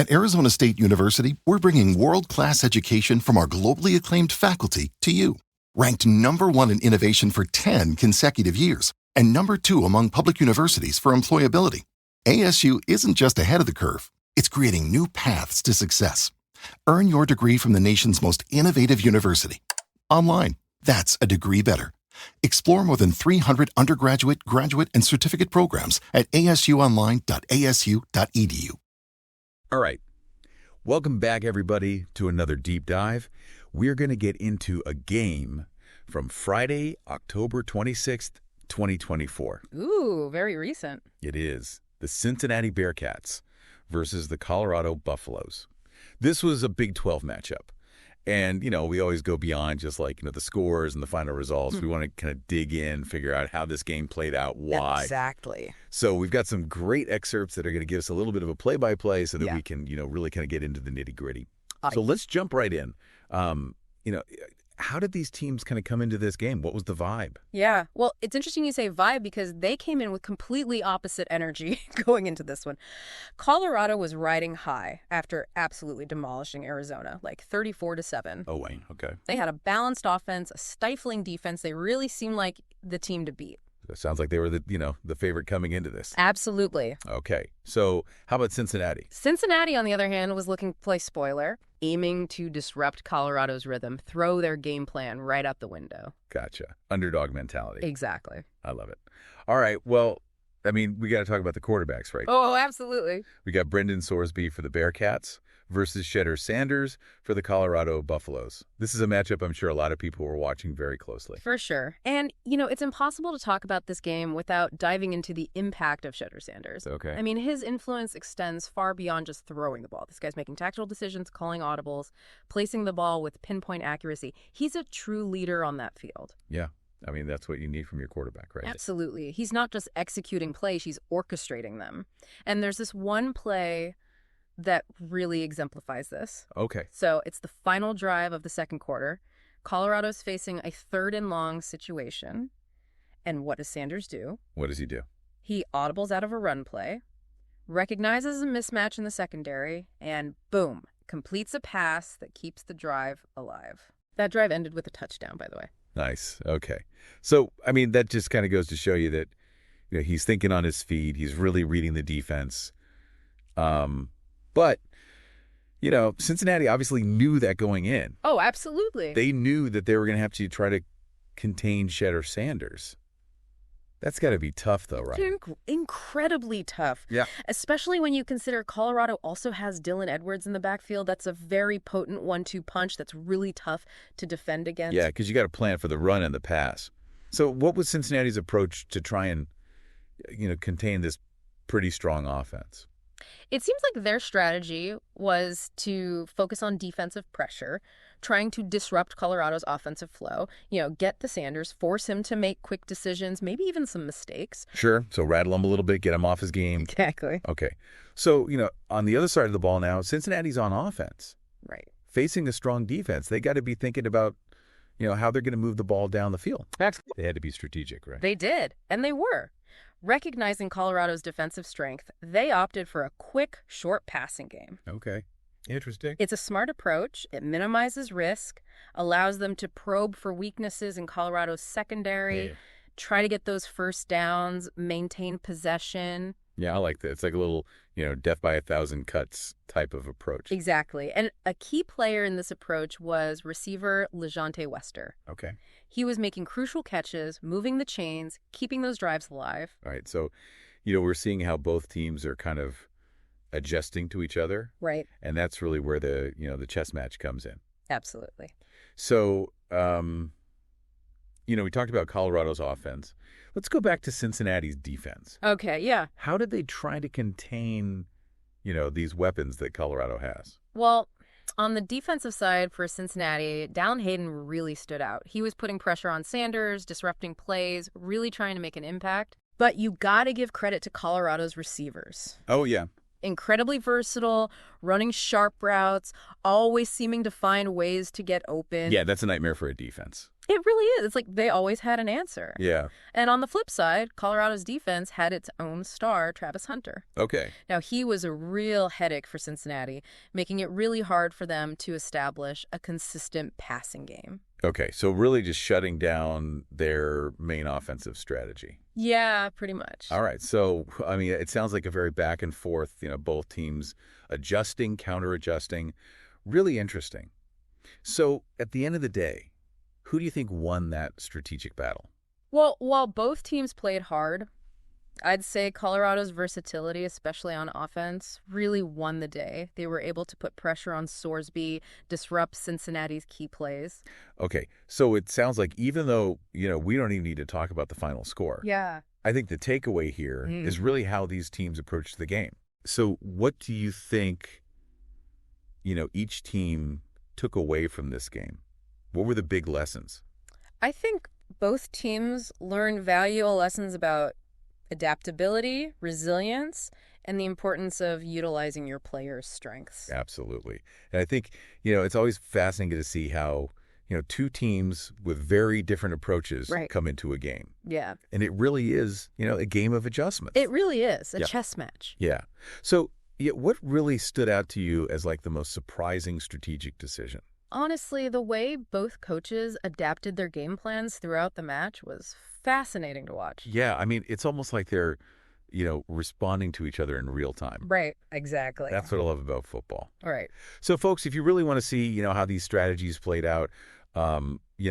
At Arizona State University, we're bringing world-class education from our globally acclaimed faculty to you. Ranked #1 in innovation for 10 consecutive years and #2 among public universities for employability, ASU isn't just ahead of the curve, it's creating new paths to success. Earn your degree from the nation's most innovative university. Online, that's a degree better. Explore more than 300 undergraduate, graduate, and certificate programs at asuonline.asu.edu. All right. Welcome back, everybody, to another deep dive. We're going to get into a game from Friday, October 26th, 2024. Ooh, very recent. It is the Cincinnati Bearcats versus the Colorado Buffaloes. This was a Big 12 matchup. And, we always go beyond just like, the scores and the final results. We want to kind of dig in, figure out how this game played out, why. Exactly. So we've got some great excerpts that are going to give us a little bit of a play-by-play so that we can, really kind of get into the nitty-gritty. So let's jump right in. How did these teams kind of come into this game? What was the vibe? Yeah. Well, it's interesting you say vibe because they came in with completely opposite energy going into this one. Colorado was riding high after absolutely demolishing Arizona, like 34-7. Oh, Wayne. Okay. They had a balanced offense, a stifling defense. They really seemed like the team to beat. That sounds like they were the favorite coming into this. Absolutely. Okay. So how about Cincinnati? Cincinnati, on the other hand, was looking to play spoiler, aiming to disrupt Colorado's rhythm, throw their game plan right out the window. Gotcha. Underdog mentality. Exactly. I love it. All right. Well, we got to talk about the quarterbacks, right? Oh, absolutely. We got Brendan Sorsby for the Bearcats versus Shedder Sanders for the Colorado Buffaloes. This is a matchup I'm sure a lot of people were watching very closely. For sure. And, it's impossible to talk about this game without diving into the impact of Shedder Sanders. Okay. I mean, his influence extends far beyond just throwing the ball. This guy's making tactical decisions, calling audibles, placing the ball with pinpoint accuracy. He's a true leader on that field. Yeah. That's what you need from your quarterback, right? Absolutely. He's not just executing plays, he's orchestrating them. And there's this one play that really exemplifies this. Okay. So it's the final drive of the second quarter. Colorado's facing a 3rd and long situation. And what does Sanders do? What does he do? He audibles out of a run play, recognizes a mismatch in the secondary, and boom, completes a pass that keeps the drive alive. That drive ended with a touchdown, by the way. Nice. Okay. So, that just kind of goes to show you that he's thinking on his feet. He's really reading the defense. But, Cincinnati obviously knew that going in. Oh, absolutely. They knew that they were going to have to try to contain Shedder Sanders. That's got to be tough, though, right? Incredibly tough. Yeah. Especially when you consider Colorado also has Dylan Edwards in the backfield. That's a very potent 1-2 punch that's really tough to defend against. Yeah, because you got to plan for the run and the pass. So what was Cincinnati's approach to try and, contain this pretty strong offense? It seems like their strategy was to focus on defensive pressure, trying to disrupt Colorado's offensive flow, get to Sanders, force him to make quick decisions, maybe even some mistakes. Sure. So rattle him a little bit, get him off his game. Exactly. Okay. So, on the other side of the ball now, Cincinnati's on offense. Right. Facing a strong defense. They got to be thinking about, how they're going to move the ball down the field. They had to be strategic, right? They did, and they were. Recognizing Colorado's defensive strength, they opted for a quick, short passing game. Okay. Interesting. It's a smart approach. It minimizes risk, allows them to probe for weaknesses in Colorado's secondary, try to get those first downs, maintain possession. Yeah, I like that. It's like a little, death by 1,000 cuts type of approach. Exactly. And a key player in this approach was receiver LeJonte Wester. Okay. He was making crucial catches, moving the chains, keeping those drives alive. All right. So, we're seeing how both teams are kind of adjusting to each other. Right. And that's really where the, the chess match comes in. Absolutely. So, we talked about Colorado's offense. Let's go back to Cincinnati's defense. Okay, yeah. How did they try to contain, these weapons that Colorado has? Well, on the defensive side for Cincinnati, Dallin Hayden really stood out. He was putting pressure on Sanders, disrupting plays, really trying to make an impact. But you got to give credit to Colorado's receivers. Oh, yeah. Incredibly versatile, running sharp routes, always seeming to find ways to get open. Yeah, that's a nightmare for a defense. It really is. It's like they always had an answer. Yeah. And on the flip side, Colorado's defense had its own star, Travis Hunter. Okay. Now, he was a real headache for Cincinnati, making it really hard for them to establish a consistent passing game. Okay, so really just shutting down their main offensive strategy. Yeah, pretty much. All right, so, I mean, it sounds like a very back and forth, both teams adjusting, counter-adjusting. Really interesting. So, at the end of the day, who do you think won that strategic battle? Well, while both teams played hard, I'd say Colorado's versatility, especially on offense, really won the day. They were able to put pressure on Sorsby, disrupt Cincinnati's key plays. Okay, so it sounds like even though, we don't even need to talk about the final score. Yeah. I think the takeaway here is really how these teams approach the game. So what do you think, each team took away from this game? What were the big lessons? I think both teams learned valuable lessons about adaptability, resilience, and the importance of utilizing your players' strengths. Absolutely. And I think, it's always fascinating to see how, two teams with very different approaches come into a game. Yeah. And it really is, a game of adjustments. It really is a chess match. Yeah. So what really stood out to you as like the most surprising strategic decision? Honestly, the way both coaches adapted their game plans throughout the match was fascinating to watch. Yeah, I mean, it's almost like they're, responding to each other in real time. Right, exactly. That's what I love about football. All right. So, folks, if you really want to see, how these strategies played out,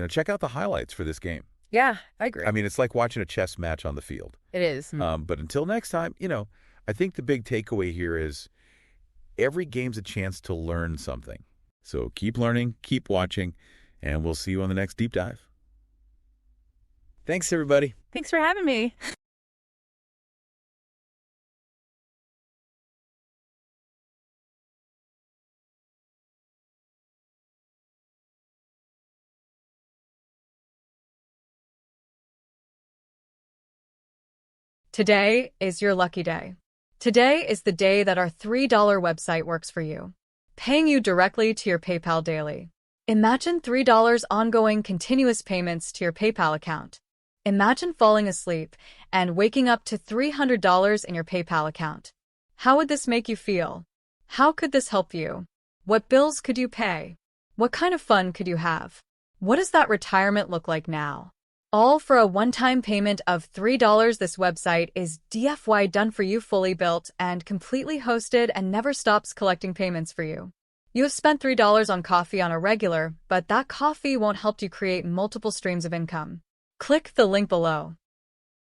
check out the highlights for this game. Yeah, I agree. I mean, it's like watching a chess match on the field. It is. But until next time, I think the big takeaway here is every game's a chance to learn something. So keep learning, keep watching, and we'll see you on the next deep dive. Thanks, everybody. Thanks for having me. Today is your lucky day. Today is the day that our $3 website works for you, paying you directly to your PayPal daily. Imagine $3 ongoing continuous payments to your PayPal account. Imagine falling asleep and waking up to $300 in your PayPal account. How would this make you feel? How could this help you? What bills could you pay? What kind of fun could you have? What does that retirement look like now? All for a one-time payment of $3. This website is DFY done for you, fully built and completely hosted, and never stops collecting payments for you. You have spent $3 on coffee on a regular, but that coffee won't help you create multiple streams of income. Click the link below.